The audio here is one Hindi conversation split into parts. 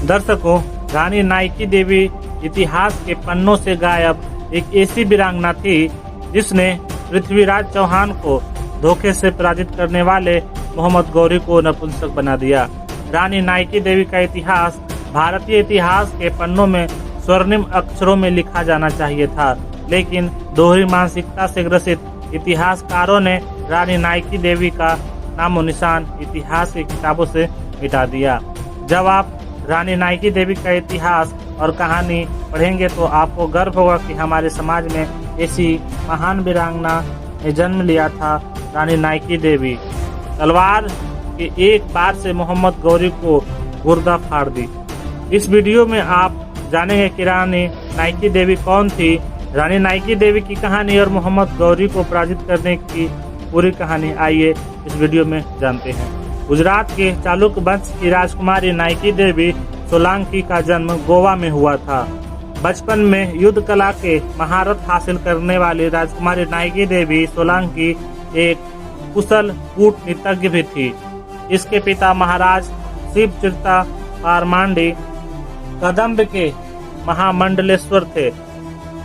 दर्शकों, रानी नाइकी देवी इतिहास के पन्नों से गायब एक ऐसी वीरांगना थी जिसने पृथ्वीराज चौहान को धोखे से पराजित करने वाले मोहम्मद गौरी को नपुंसक बना दिया। रानी नाइकी देवी का इतिहास भारतीय इतिहास के पन्नों में स्वर्णिम अक्षरों में लिखा जाना चाहिए था, लेकिन दोहरी मानसिकता से ग्रसित इतिहासकारों ने रानी नाइकी देवी का नामो निशान इतिहास की किताबों से मिटा दिया। जब आप रानी नाइकी देवी का इतिहास और कहानी पढ़ेंगे तो आपको गर्व होगा कि हमारे समाज में ऐसी महान वीरांगना ने जन्म लिया था। रानी नाइकी देवी तलवार के एक बार से मोहम्मद गौरी को गुर्दा फाड़ दी। इस वीडियो में आप जानेंगे कि रानी नाइकी देवी कौन थी, रानी नाइकी देवी की कहानी और मोहम्मद गौरी को पराजित करने की पूरी कहानी। आइए इस वीडियो में जानते हैं। गुजरात के चालुक्य वंश की राजकुमारी नाइकी देवी सोलंकी का जन्म गोवा में हुआ था। बचपन में युद्ध कला के महारत हासिल करने वाली राजकुमारी नाइकी देवी सोलंकी एक कुशल कूटनीतिज्ञ भी थी। इसके पिता महाराज शिवचित्ता पारमांडी कदम्ब के महामंडलेश्वर थे।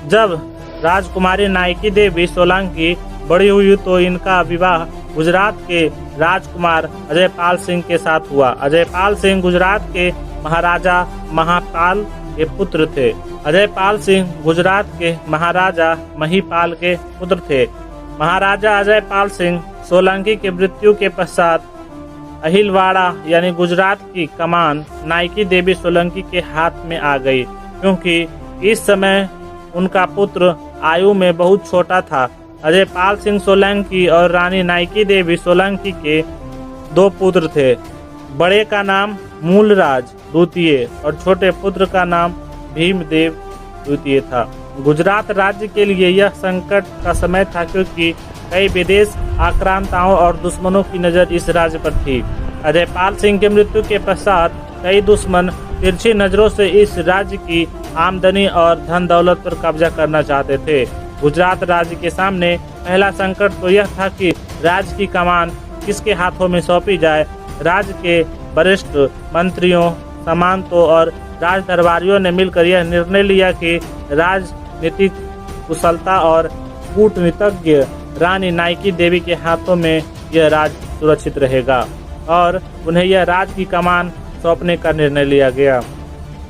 जब राजकुमारी नाइकी देवी सोलंकी बड़ी हुई तो इनका विवाह गुजरात के राजकुमार अजयपाल सिंह के साथ हुआ। अजयपाल सिंह गुजरात के महाराजा महापाल के पुत्र थे। अजयपाल सिंह गुजरात के महाराजा महिपाल के पुत्र थे। महाराजा अजयपाल सिंह सोलंकी के मृत्यु के पश्चात अहिलवाड़ा यानी गुजरात की कमान नाइकी देवी सोलंकी के हाथ में आ गई, क्योंकि इस समय उनका पुत्र आयु में बहुत छोटा था। अजयपाल सिंह सोलंकी और रानी नाइकी देवी सोलंकी के दो पुत्र थे। बड़े का नाम मूलराज द्वितीय और छोटे पुत्र का नाम भीमदेव द्वितीय था। गुजरात राज्य के लिए यह संकट का समय था, क्योंकि कई विदेश आक्रांताओं और दुश्मनों की नजर इस राज्य पर थी। अजयपाल सिंह के मृत्यु के पश्चात कई दुश्मन तिरछी नजरों से इस राज्य की आमदनी और धन दौलत पर कब्जा करना चाहते थे। गुजरात राज्य के सामने पहला संकट तो यह था कि राज्य की कमान किसके हाथों में सौंपी जाए। राज्य के वरिष्ठ मंत्रियों, सामंतों और राज दरबारियों ने मिलकर यह निर्णय लिया कि राजनीतिक कुशलता और कूटनीतिज्ञ रानी नाइकी देवी के हाथों में यह राज्य सुरक्षित रहेगा और उन्हें यह राज्य की कमान सौंपने का निर्णय लिया गया।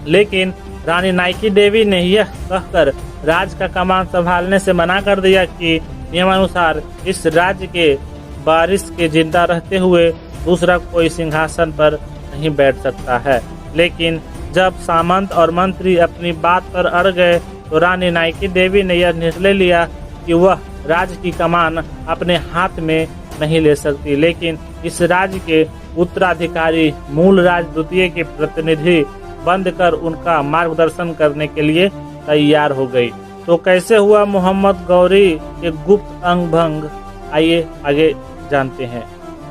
लेकिन रानी नाइकी देवी ने यह कहकर राज्य का कमान संभालने से मना कर दिया कि नियमानुसार इस राज्य के वारिस के जिंदा रहते हुए दूसरा कोई सिंहासन पर नहीं बैठ सकता है। लेकिन जब सामंत और मंत्री अपनी बात पर अड़ गए तो रानी नाइकी देवी ने यह निर्णय लिया कि वह राज्य की कमान अपने हाथ में नहीं ले सकती, लेकिन इस राज्य के उत्तराधिकारी मूलराज द्वितीय के प्रतिनिधि बनकर उनका मार्गदर्शन करने के लिए तैयार हो गई। तो कैसे हुआ मोहम्मद गौरी के गुप्त अंग भंग, आइए आगे जानते हैं।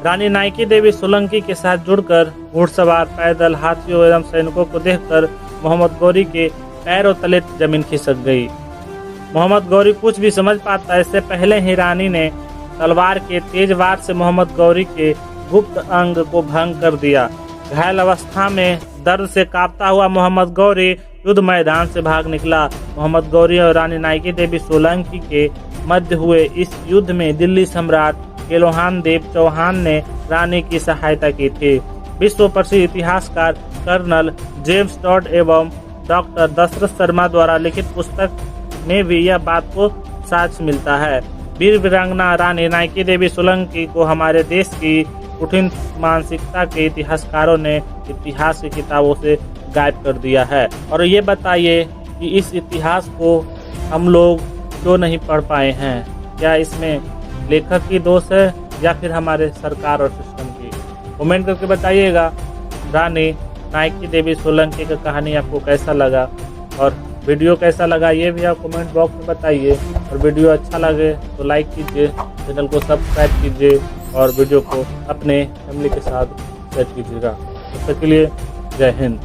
रानी नाइकी देवी सोलंकी के साथ जुड़कर घुड़सवार, पैदल, हाथियों एवं सैनिकों को देखकर मोहम्मद गौरी के पैरों तले जमीन खिसक गई। मोहम्मद गौरी कुछ भी समझ पाता इससे पहले ही रानी ने तलवार के तेज वार से मोहम्मद गौरी के गुप्त अंग को भंग कर दिया। घायल अवस्था में दर्द से कांपता हुआ मोहम्मद गौरी युद्ध मैदान से भाग निकला। मोहम्मद गौरी और रानी नाइकी देवी सोलंकी के मध्य हुए इस युद्ध में दिल्ली सम्राट केलोहान देव चौहान ने रानी की सहायता की थी। विश्व प्रसिद्ध इतिहासकार कर्नल जेम्स टॉड एवं डॉक्टर दशरथ शर्मा द्वारा लिखित पुस्तक में भी यह बात को साक्ष्य मिलता है। वीर वीरांगना रानी नाइकी देवी सोलंकी को हमारे देश की कठिन मानसिकता के इतिहासकारों ने इतिहास की किताबों से गायब कर दिया है। और ये बताइए कि इस इतिहास को हम लोग क्यों नहीं पढ़ पाए हैं? क्या इसमें लेखक की दोष है या फिर हमारे सरकार और सिस्टम की? कमेंट करके बताइएगा। रानी नाइकी देवी सोलंकी का कहानी आपको कैसा लगा और वीडियो कैसा लगा ये भी आप कमेंट बॉक्स में बताइए। और वीडियो अच्छा लगे तो लाइक कीजिए, चैनल को सब्सक्राइब कीजिए और वीडियो को अपने फैमिली के साथ शेयर कीजिएगा। तब तक के लिए जय हिंद।